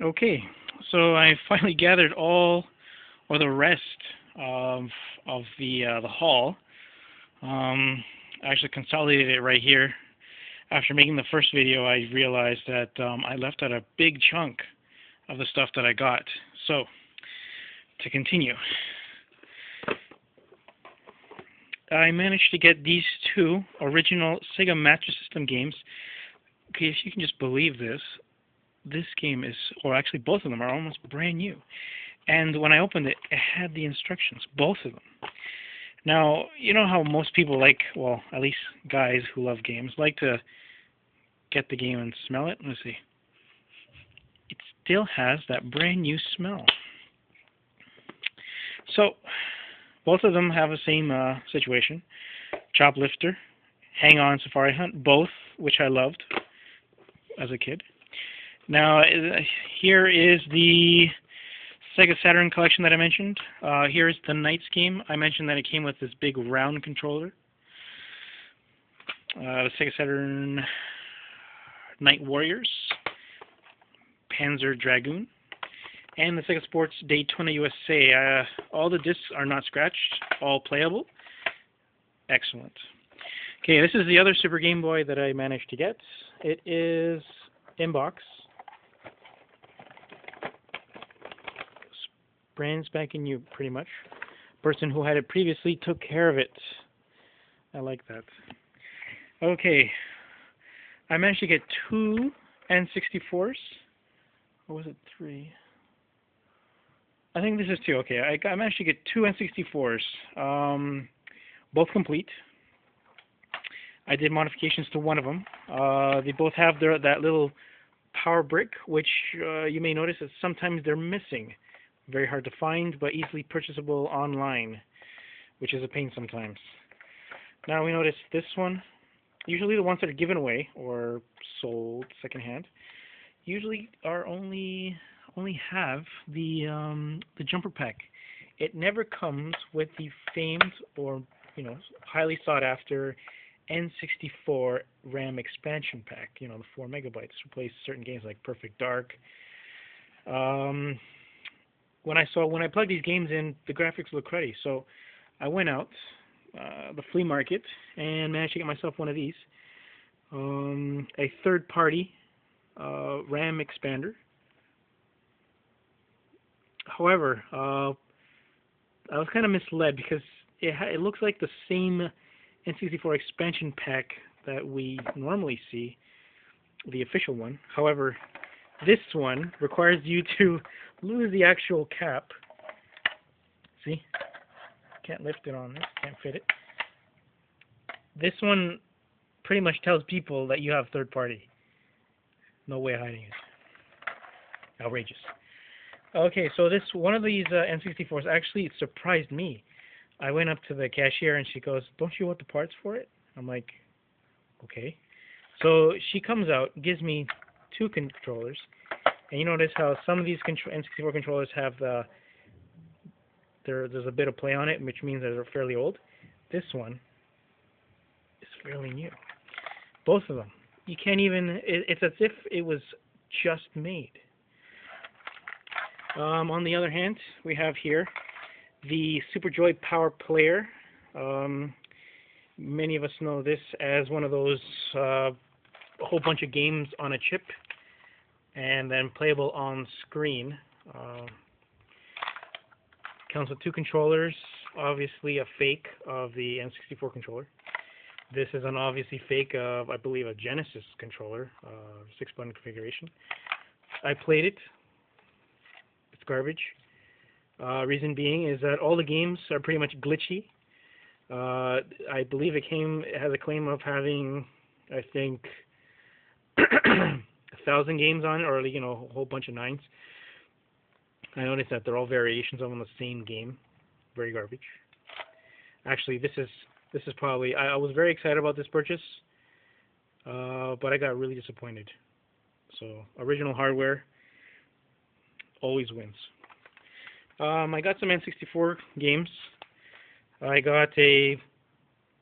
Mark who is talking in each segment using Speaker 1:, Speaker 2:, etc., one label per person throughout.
Speaker 1: Okay, so I finally gathered all or the rest of the haul. I actually consolidated it right here. After making the first video, I realized that I left out a big chunk of the stuff that I got. So, to continue, I managed to get these two original Sega Master System games. Okay, if you can just believe this, this game is, or actually both of them are almost brand new. And when I opened it, it had the instructions, both of them. Now, you know how most people like, well, at least guys who love games, like to get the game and smell it? Let's see. It still has that brand new smell. So, both of them have the same situation. Choplifter, Hang On, Safari Hunt, both which I loved as a kid. Now, here is the Sega Saturn collection that I mentioned. Here is the Knights game. I mentioned that it came with this big round controller. The Sega Saturn Night Warriors, Panzer Dragoon, and the Sega Sports Daytona USA. All the discs are not scratched, all playable. Excellent. Okay, this is the other Super Game Boy that I managed to get. It is in box. Brand spanking new, pretty much. Person who had it previously took care of it. I like that. Okay, I managed to get two N64s. Or was it three? I think this is two. Okay, I managed to get two N64s, both complete. I did modifications to one of them. They both have that little power brick, which you may notice that sometimes they're missing. Very hard to find, but easily purchasable online, which is a pain sometimes. Now we notice this one. Usually the ones that are given away or sold secondhand usually are only have the jumper pack. It never comes with the famed or highly sought after N64 RAM expansion pack. The 4 megabytes replace certain games like Perfect Dark. When I plugged these games in, the graphics look cruddy. So I went out the flea market and managed to get myself one of these. A third-party RAM expander. However, I was kind of misled because it looks like the same N64 expansion pack that we normally see, the official one. However, this one requires you to lose the actual cap. See? Can't lift it on this. Can't fit it. This one pretty much tells people that you have third party. No way of hiding it. Outrageous. Okay, so one of these N64s actually surprised me. I went up to the cashier and she goes, "Don't you want the parts for it?" I'm like, okay. So she comes out, gives me two controllers, and you notice how some of these N64 controllers have there's a bit of play on it, which means they're fairly old. This one is fairly new. Both of them. You can't even. It's as if it was just made. On the other hand, we have here the Super Joy Power Player. Many of us know this as one of those a whole bunch of games on a chip and then playable on screen. Comes with two controllers, obviously a fake of the N64 controller. This is an obviously fake of, I believe, a Genesis controller, 6-button configuration. I played it. It's garbage. Reason being is that all the games are pretty much glitchy. I believe it has a claim of having, I think, 1,000 games on it, or a whole bunch of nines. I noticed that they're all variations of the same game. Very garbage. Actually, this is probably. I was very excited about this purchase, but I got really disappointed. So original hardware always wins. I got some N64 games. I got a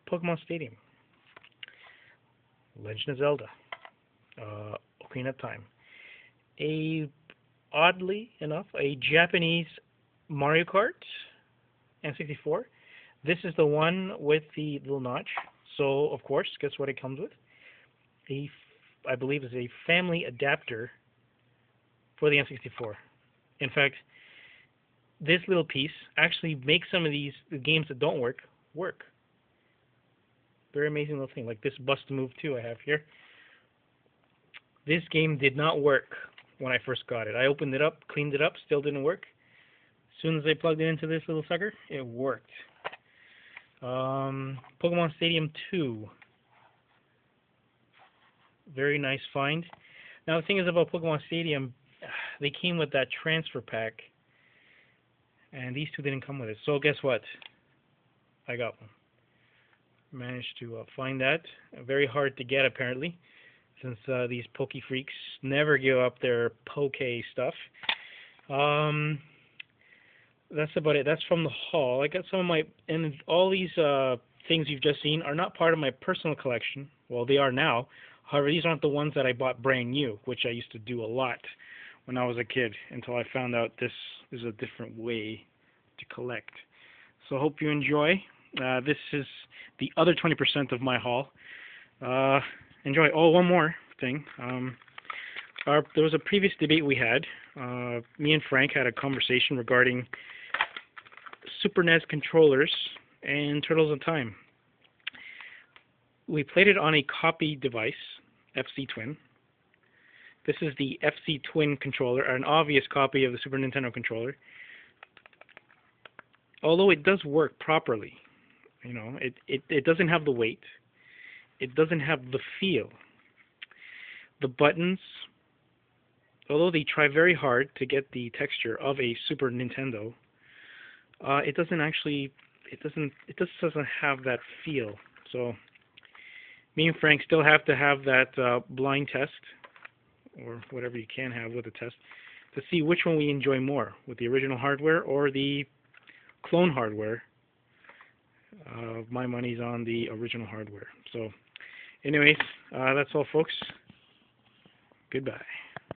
Speaker 1: Pokemon Stadium, Legend of Zelda, Ocarina of Time, a oddly enough, a Japanese Mario Kart N64. This is the one with the little notch. So, of course, guess what it comes with? I believe is a family adapter for the N64. In fact, this little piece actually makes some of these games that don't work. Very amazing little thing, like this Bust a Move 2 I have here. This game did not work when I first got it. I opened it up, cleaned it up, still didn't work. As soon as I plugged it into this little sucker, it worked. Pokemon Stadium 2. Very nice find. Now the thing is about Pokemon Stadium, they came with that transfer pack, and these two didn't come with it. So guess what? I got one. Managed to find that. Very hard to get apparently, since these Poke Freaks never give up their Poke stuff. That's about it. That's from the haul. I got some of my, and all these things you've just seen are not part of my personal collection. Well, they are now. However, these aren't the ones that I bought brand new, which I used to do a lot when I was a kid, until I found out this is a different way to collect. So I hope you enjoy. This is the other 20% of my haul. Enjoy. Oh, one more thing. There was a previous debate we had. Me and Frank had a conversation regarding Super NES controllers and Turtles in Time. We played it on a copy device, FC Twin. This is the FC Twin controller, an obvious copy of the Super Nintendo controller. Although it does work properly, you know, it doesn't have the weight. It doesn't have the feel. The buttons, although they try very hard to get the texture of a Super Nintendo, it just doesn't have that feel. So me and Frank still have to have that blind test, or whatever you can have with a test, to see which one we enjoy more, with the original hardware or the clone hardware. My money's on the original hardware. So anyways, that's all folks. Goodbye.